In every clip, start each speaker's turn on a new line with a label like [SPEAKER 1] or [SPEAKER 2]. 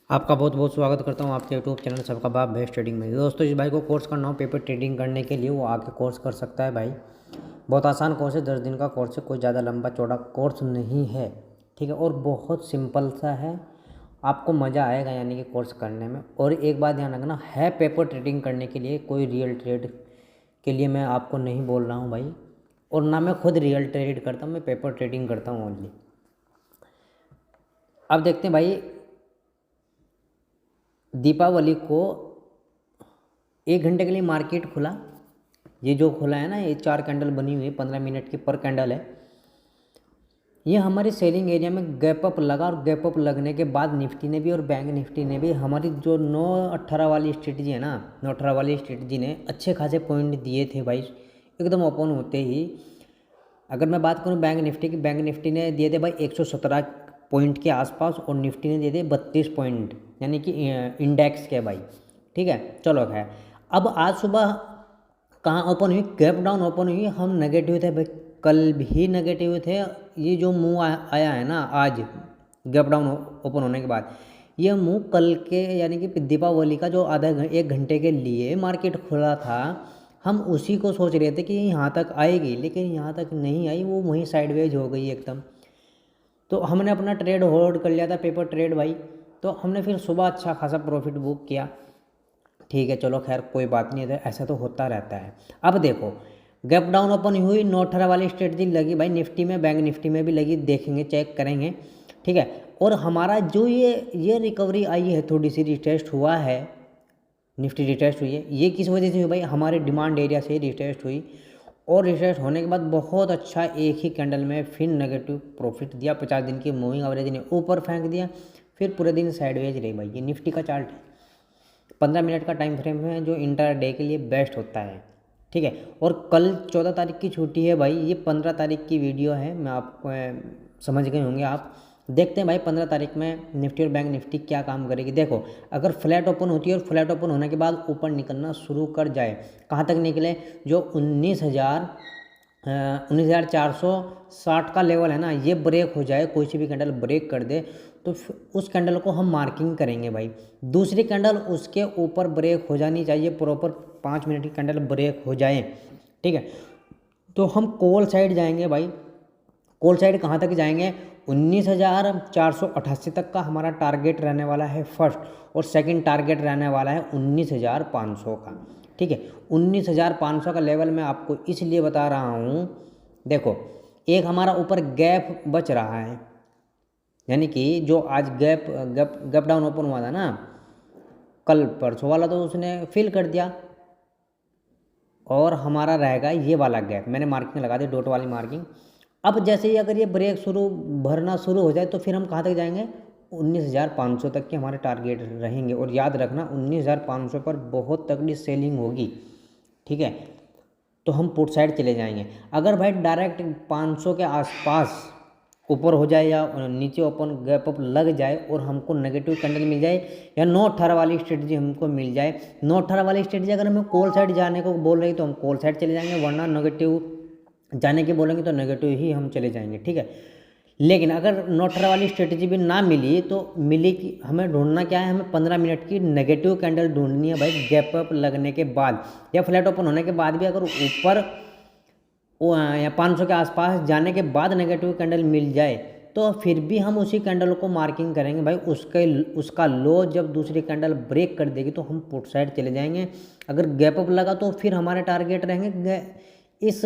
[SPEAKER 1] आपका बहुत बहुत स्वागत करता हूं आपके यूट्यूब चैनल सबका बाप बेस्ट ट्रेडिंग में। दोस्तों, इस भाई को कोर्स करना हो पेपर ट्रेडिंग करने के लिए, वो आके कोर्स कर सकता है भाई। बहुत आसान कोर्स है, 10 दिन का कोर्स है, कोई ज़्यादा लंबा चौड़ा कोर्स नहीं है, ठीक है। और बहुत सिंपल सा है, आपको मज़ा आएगा यानी कि कोर्स करने में। और एक बात ध्यान रखना है, पेपर ट्रेडिंग करने के लिए, कोई रियल ट्रेड के लिए मैं आपको नहीं बोल रहा हूँ भाई। और ना मैं खुद रियल ट्रेड करता हूँ, मैं पेपर ट्रेडिंग करता हूँ ओनली। अब देखते हैं भाई, दीपावली को 1 घंटे के लिए मार्केट खुला। ये जो खुला है ना, ये 4 कैंडल बनी हुई है, 15 मिनट की पर कैंडल है। ये हमारे सेलिंग एरिया में गैप अप लगा, और गैप अप लगने के बाद निफ्टी ने भी और बैंक निफ्टी ने भी हमारी जो 9-18 वाली स्ट्रेटजी है ना, 9-18 वाली स्ट्रेटजी ने अच्छे खासे पॉइंट दिए थे भाई, एकदम ओपन होते ही। अगर मैं बात करूँ बैंक निफ्टी की, बैंक निफ्टी ने दिए थे भाई 117 पॉइंट के आसपास, और निफ्टी ने दिए थे 32 पॉइंट, यानी कि इंडेक्स के भाई, ठीक है। चलो खैर, अब आज सुबह कहाँ ओपन हुई? गैप डाउन ओपन हुई। हम नेगेटिव थे भाई, कल भी नेगेटिव थे। ये जो मूव आया है ना आज गैप डाउन ओपन होने के बाद, ये मूव कल के यानी कि दीपावली का जो 1 घंटे के लिए मार्केट खुला था, हम उसी को सोच रहे थे कि यहाँ तक आएगी, लेकिन यहाँ तक नहीं आई, वो वहीं साइडवेज हो गई एकदम। तो हमने अपना ट्रेड होल्ड कर लिया था, पेपर ट्रेड भाई। तो हमने फिर सुबह अच्छा खासा प्रॉफिट बुक किया, ठीक है। चलो खैर कोई बात नहीं है, ऐसा तो होता रहता है। अब देखो, गैप डाउन ओपन हुई, 9-18 वाली स्ट्रेटजी लगी भाई निफ्टी में, बैंक निफ्टी में भी लगी, देखेंगे चेक करेंगे, ठीक है। और हमारा जो ये रिकवरी आई है, थोड़ी सी रिटेस्ट हुआ है, निफ्टी रिटेस्ट हुई है, ये किस वजह से हुई भाई? हमारे डिमांड एरिया से रिटेस्ट हुई, और रिटेस्ट होने के बाद बहुत अच्छा एक ही कैंडल में फिर नेगेटिव प्रॉफिट दिया। 50 दिन की मूविंग एवरेज ने ऊपर फेंक दिया, फिर पूरे दिन साइडवेज रही भाई। ये निफ्टी का चार्ट है, 15 मिनट का टाइम फ्रेम है, जो इंटर डे के लिए बेस्ट होता है, ठीक है। और कल 14 तारीख की छुट्टी है भाई, ये 15 तारीख की वीडियो है, मैं आपको समझ गए होंगे आप। देखते हैं भाई 15 तारीख में निफ्टी और बैंक निफ्टी क्या काम करेगी। देखो, अगर फ्लैट ओपन होती है और फ्लैट ओपन होने के बाद ऊपर निकलना शुरू कर जाए, कहाँ तक निकले? जो 19,460 का लेवल है ना, ये ब्रेक हो जाए, कोई सी भी कैंडल ब्रेक कर दे, तो उस कैंडल को हम मार्किंग करेंगे भाई। दूसरी कैंडल उसके ऊपर ब्रेक हो जानी चाहिए, प्रॉपर 5 मिनट की कैंडल ब्रेक हो जाए, ठीक है। तो हम कॉल साइड जाएंगे भाई। कॉल साइड कहाँ तक जाएंगे? 19,488 तक का हमारा टारगेट रहने वाला है फर्स्ट, और सेकंड टारगेट रहने वाला है 19,500 का, ठीक है। 19,500 का लेवल मैं आपको इसलिए बता रहा हूँ, देखो एक हमारा ऊपर गैप बच रहा है, यानी कि जो आज gap gap gap down open हुआ था ना कल परसों वाला, तो उसने फिल कर दिया, और हमारा रहेगा ये वाला गैप। मैंने मार्किंग लगा दी, डॉट वाली मार्किंग। अब जैसे ही अगर ये ब्रेक भरना शुरू हो जाए, तो फिर हम कहाँ तक जाएंगे? 19,500 तक के हमारे टारगेट रहेंगे। और याद रखना, 19,500 पर बहुत तगड़ी सेलिंग होगी, ठीक है। तो हम पुट साइड चले जाएंगे। अगर भाई डायरेक्ट 500 के आसपास ऊपर हो जाए या नीचे ओपन गैप अप लग जाए, और हमको नेगेटिव कैंडल मिल जाए, या 9-18 वाली स्ट्रेटजी हमको मिल जाए, 9-18 वाली स्ट्रेटजी अगर हमें कॉल साइड जाने को बोल रही, तो हम कॉल साइड चले जाएंगे, वरना नेगेटिव जाने की बोलेंगे तो नेगेटिव ही हम चले जाएंगे, ठीक है। लेकिन अगर 9-18 वाली स्ट्रेटजी भी ना मिली, तो मिली कि हमें ढूंढना क्या है? हमें 15 मिनट की नेगेटिव कैंडल ढूंढनी है भाई, गैप अप लगने के बाद या फ्लैट ओपन होने के बाद भी। अगर ऊपर या 500 के आसपास जाने के बाद नेगेटिव कैंडल मिल जाए, तो फिर भी हम उसी कैंडल को मार्किंग करेंगे भाई। उसका लो जब दूसरी कैंडल ब्रेक कर देगी, तो हम पुट साइड चले जाएंगे। अगर गैप अप लगा, तो फिर हमारे टारगेट रहेंगे इस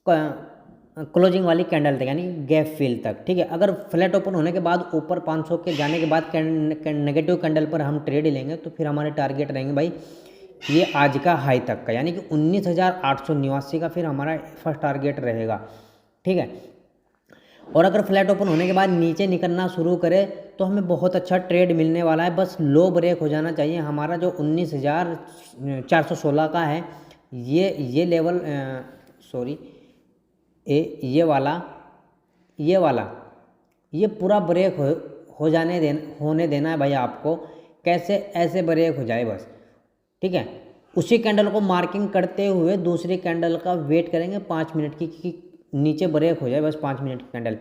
[SPEAKER 1] क्लोजिंग वाली कैंडल तक, यानी गैप फिल तक, ठीक है। अगर फ्लैट ओपन होने के बाद ऊपर 500 के जाने के बाद नेगेटिव कैंडल पर हम ट्रेड लेंगे, तो फिर हमारे टारगेट रहेंगे भाई ये आज का हाई तक का, यानी कि 19,889 का फिर हमारा फर्स्ट टारगेट रहेगा, ठीक है। और अगर फ्लैट ओपन होने के बाद नीचे निकलना शुरू करे, तो हमें बहुत अच्छा ट्रेड मिलने वाला है। बस लो ब्रेक हो जाना चाहिए हमारा, जो 19,416 का है, ये लेवल, सॉरी, ये वाला ये पूरा ब्रेक होने देना है भाई आपको। कैसे? ऐसे ब्रेक हो जाए बस, ठीक है। उसी कैंडल को मार्किंग करते हुए दूसरी कैंडल का वेट करेंगे 5 मिनट की, कि नीचे ब्रेक हो जाए बस 5 मिनट की कैंडल।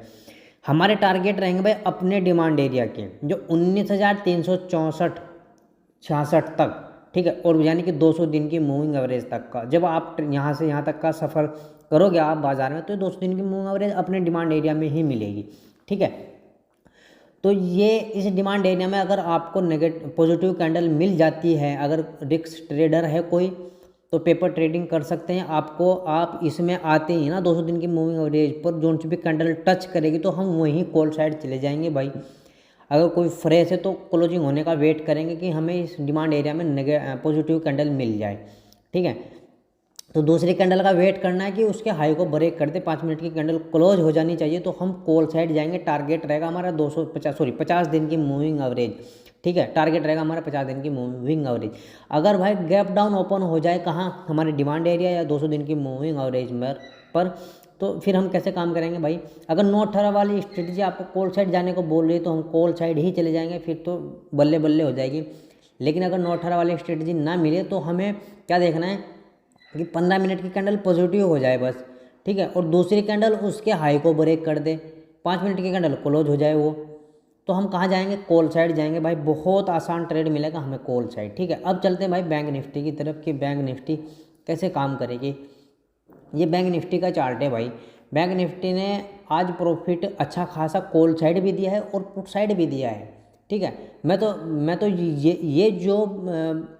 [SPEAKER 1] हमारे टारगेट रहेंगे भाई अपने डिमांड एरिया के जो 19,364-66 तक, ठीक है, और यानी कि 200 दिन की मूविंग एवरेज तक का। जब आप यहाँ से यहाँ तक का सफ़र करोगे आप बाज़ार में, तो 200 दिन की मूविंग एवरेज अपने डिमांड एरिया में ही मिलेगी, ठीक है। तो ये इस डिमांड एरिया में अगर आपको पॉजिटिव कैंडल मिल जाती है, अगर रिस्क ट्रेडर है कोई, तो पेपर ट्रेडिंग कर सकते हैं। आप इसमें आते ही ना 200 दिन की मूविंग एवरेज पर जो भी कैंडल टच करेगी तो हम वहीं कॉल साइड चले जाएंगे भाई। अगर कोई फ्रेश है तो क्लोजिंग होने का वेट करेंगे कि हमें इस डिमांड एरिया में पॉजिटिव कैंडल मिल जाए, ठीक है। तो दूसरी कैंडल का वेट करना है कि उसके हाई को ब्रेक कर दे, 5 मिनट की कैंडल क्लोज हो जानी चाहिए, तो हम कॉल साइड जाएंगे। टारगेट रहेगा हमारा 50 दिन की मूविंग एवरेज, ठीक है। टारगेट रहेगा हमारा 50 दिन की मूविंग एवरेज। अगर भाई गैप डाउन ओपन हो जाए कहाँ, हमारे डिमांड एरिया या 200 दिन की मूविंग एवरेज पर, तो फिर हम कैसे काम करेंगे भाई। अगर 9-18 वाली स्ट्रेटजी आपको कॉल साइड जाने को बोल रही है तो हम कॉल साइड ही चले जाएंगे, फिर तो बल्ले बल्ले हो जाएगी। लेकिन अगर 9-18 वाली स्ट्रेटजी ना मिले तो हमें क्या देखना है कि 15 मिनट की कैंडल पॉजिटिव हो जाए बस, ठीक है, और दूसरी कैंडल उसके हाई को ब्रेक कर दे, 5 मिनट की कैंडल क्लोज हो जाए वो, तो हम कहाँ जाएंगे, कॉल साइड जाएंगे भाई। बहुत आसान ट्रेड मिलेगा हमें कॉल साइड, ठीक है। अब चलते हैं भाई बैंक निफ्टी की तरफ कि बैंक निफ्टी कैसे काम करेगी। ये बैंक निफ्टी का चार्ट है भाई। बैंक निफ्टी ने आज प्रॉफिट अच्छा खासा कॉल साइड भी दिया है और पुट साइड भी दिया है, ठीक है। मैं तो ये जो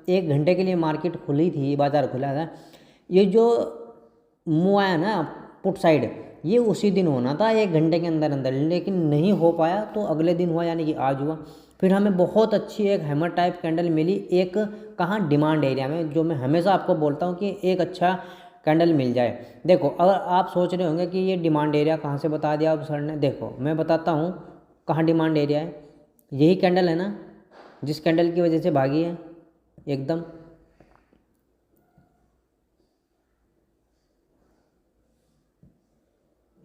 [SPEAKER 1] 1 घंटे के लिए मार्केट खुली थी, बाज़ार खुला था, ये जो मूव आया ना पुट साइड, ये उसी दिन होना था 1 घंटे के अंदर अंदर, लेकिन नहीं हो पाया, तो अगले दिन हुआ, यानी कि आज हुआ। फिर हमें बहुत अच्छी एक हैमर टाइप कैंडल मिली, एक कहाँ, डिमांड एरिया में, जो मैं हमेशा आपको बोलता हूँ कि एक अच्छा कैंडल मिल जाए। देखो, अगर आप सोच रहे होंगे कि ये डिमांड एरिया कहाँ से बता दिया अब सर ने, देखो मैं बताता हूँ कहाँ डिमांड एरिया है। यही कैंडल है ना जिस कैंडल की वजह से भागी है एकदम,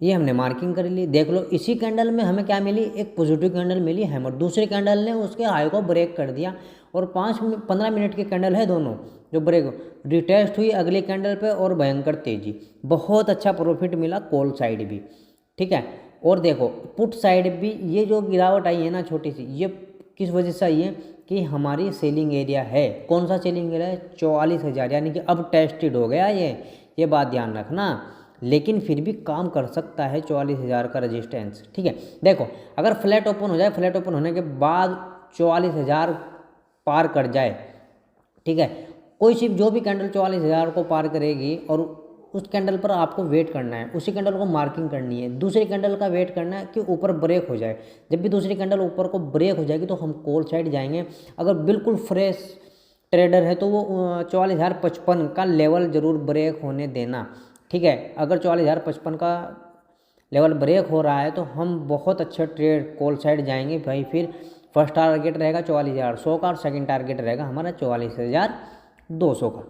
[SPEAKER 1] ये हमने मार्किंग कर ली, देख लो। इसी कैंडल में हमें क्या मिली, एक पॉजिटिव कैंडल मिली हैमर, दूसरी कैंडल ने उसके हाई को ब्रेक कर दिया, और 15 मिनट की कैंडल है दोनों जो ब्रेक रिटेस्ट हुई अगली कैंडल पे, और भयंकर तेजी, बहुत अच्छा प्रॉफिट मिला कॉल साइड भी, ठीक है। और देखो पुट साइड भी, ये जो गिरावट आई है ना छोटी सी, ये किस वजह से आई है कि हमारी सेलिंग एरिया है, कौन सा सेलिंग एरिया है, 44,000, यानी कि अब टेस्टेड हो गया ये बात ध्यान रखना। लेकिन फिर भी काम कर सकता है 44,000 का रेजिस्टेंस, ठीक है। देखो अगर फ्लैट ओपन हो जाए, फ्लैट ओपन होने के बाद 44,000 पार कर जाए, ठीक है, कोई सी जो भी कैंडल 44,000 को पार करेगी, और उस कैंडल पर आपको वेट करना है, उसी कैंडल को मार्किंग करनी है, दूसरी कैंडल का वेट करना है कि ऊपर ब्रेक हो जाए। जब भी दूसरी कैंडल ऊपर को ब्रेक हो जाएगी तो हम कॉल साइड जाएंगे। अगर बिल्कुल फ्रेश ट्रेडर है तो वो 44,055 का लेवल ज़रूर ब्रेक होने देना, ठीक है। अगर 44,055 का लेवल ब्रेक हो रहा है तो हम बहुत अच्छा ट्रेड कॉल साइड जाएंगे भाई। फिर फर्स्ट टारगेट रहेगा 44,100 का, और सेकंड टारगेट रहेगा हमारा 44,200 का,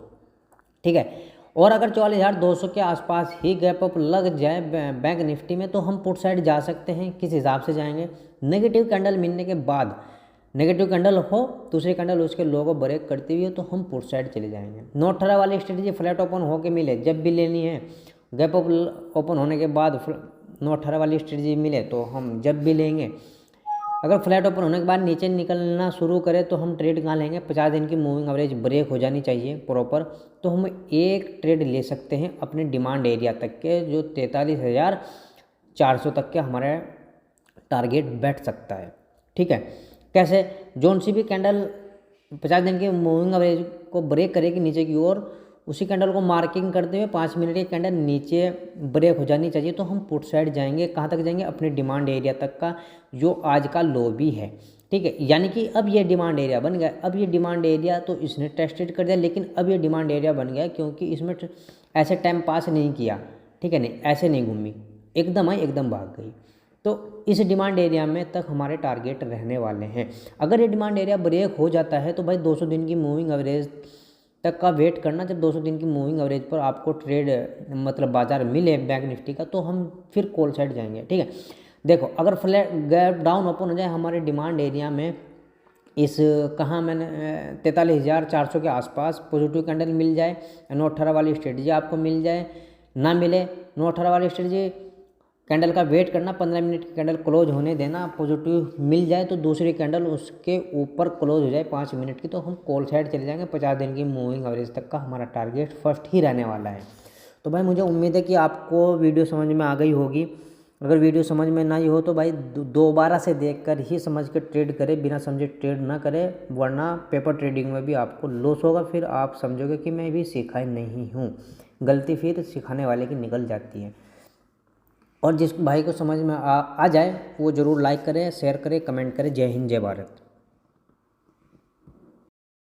[SPEAKER 1] ठीक है। और अगर 44,200 के आसपास ही गैप अप लग जाए बैंक निफ्टी में, तो हम पुट साइड जा सकते हैं। किस हिसाब से जाएंगे, नेगेटिव कैंडल मिलने के बाद, नेगेटिव कैंडल हो, दूसरी कैंडल उसके लो को ब्रेक करती हुई है, तो हम पुट साइड चले जाएंगे। 9-18 वाली स्ट्रेटजी फ्लैट ओपन होके मिले, जब भी लेनी है, गैप अप ओपन होने के बाद 9-18 वाली स्ट्रेटजी मिले तो हम जब भी लेंगे। अगर फ्लैट ओपन होने के बाद नीचे निकलना शुरू करे तो हम ट्रेड कहाँ लेंगे, 50 दिन की मूविंग एवरेज ब्रेक हो जानी चाहिए प्रॉपर, तो हम एक ट्रेड ले सकते हैं अपने डिमांड एरिया तक के, जो 43,400 तक के हमारा टारगेट बैठ सकता है, ठीक है। कैसे, जोन सी भी कैंडल 50 दिन की मूविंग एवरेज को ब्रेक करेगी नीचे की ओर, उसी कैंडल को मार्किंग करते हुए 5 मिनट की कैंडल नीचे ब्रेक हो जानी चाहिए, तो हम पुट साइड जाएंगे। कहाँ तक जाएंगे, अपने डिमांड एरिया तक का, जो आज का लो भी है, ठीक है। यानी कि अब ये डिमांड एरिया बन गया। अब ये डिमांड एरिया तो इसने टेस्टेड कर दिया, लेकिन अब ये डिमांड एरिया बन गया क्योंकि इसमें ऐसे टाइम पास नहीं किया, ठीक है, नहीं ऐसे नहीं घूमी, एकदम आई एकदम भाग गई। तो इस डिमांड एरिया में तक हमारे टारगेट रहने वाले हैं। अगर ये डिमांड एरिया ब्रेक हो जाता है तो भाई 200 दिन की मूविंग एवरेज तक का वेट करना। जब 200 दिन की मूविंग एवरेज पर आपको ट्रेड मतलब बाजार मिले बैंक निफ्टी का, तो हम फिर कॉल साइड जाएंगे, ठीक है। देखो अगर फ्लैट गैप डाउन ओपन हो जाए हमारे डिमांड एरिया में, इस कहाँ मैंने 43,400 के आसपास पॉजिटिव कैंडल मिल जाए, 9-18 वाली स्ट्रेटजी आपको मिल जाए, ना मिले 9-18 वाली स्ट्रेटजी कैंडल का वेट करना, 15 मिनट की कैंडल क्लोज होने देना, पॉजिटिव मिल जाए तो दूसरी कैंडल उसके ऊपर क्लोज हो जाए 5 मिनट की, तो हम कॉल साइड चले जाएंगे। 50 दिन की मूविंग एवरेज तक का हमारा टारगेट फर्स्ट ही रहने वाला है। तो भाई मुझे उम्मीद है कि आपको वीडियो समझ में आ गई होगी। अगर वीडियो समझ में नहीं हो तो भाई दोबारा से देखकर ही समझ कर ट्रेड करें, बिना समझे ट्रेड ना करें, वरना पेपर ट्रेडिंग में भी आपको लॉस होगा। फिर आप समझोगे कि मैं भी सीखा नहीं हूँ। गलती फिर सिखाने वाले की निकल जाती है। और जिस भाई को समझ में आ जाए वो ज़रूर लाइक करें, शेयर करें, कमेंट करें। जय हिंद, जय भारत।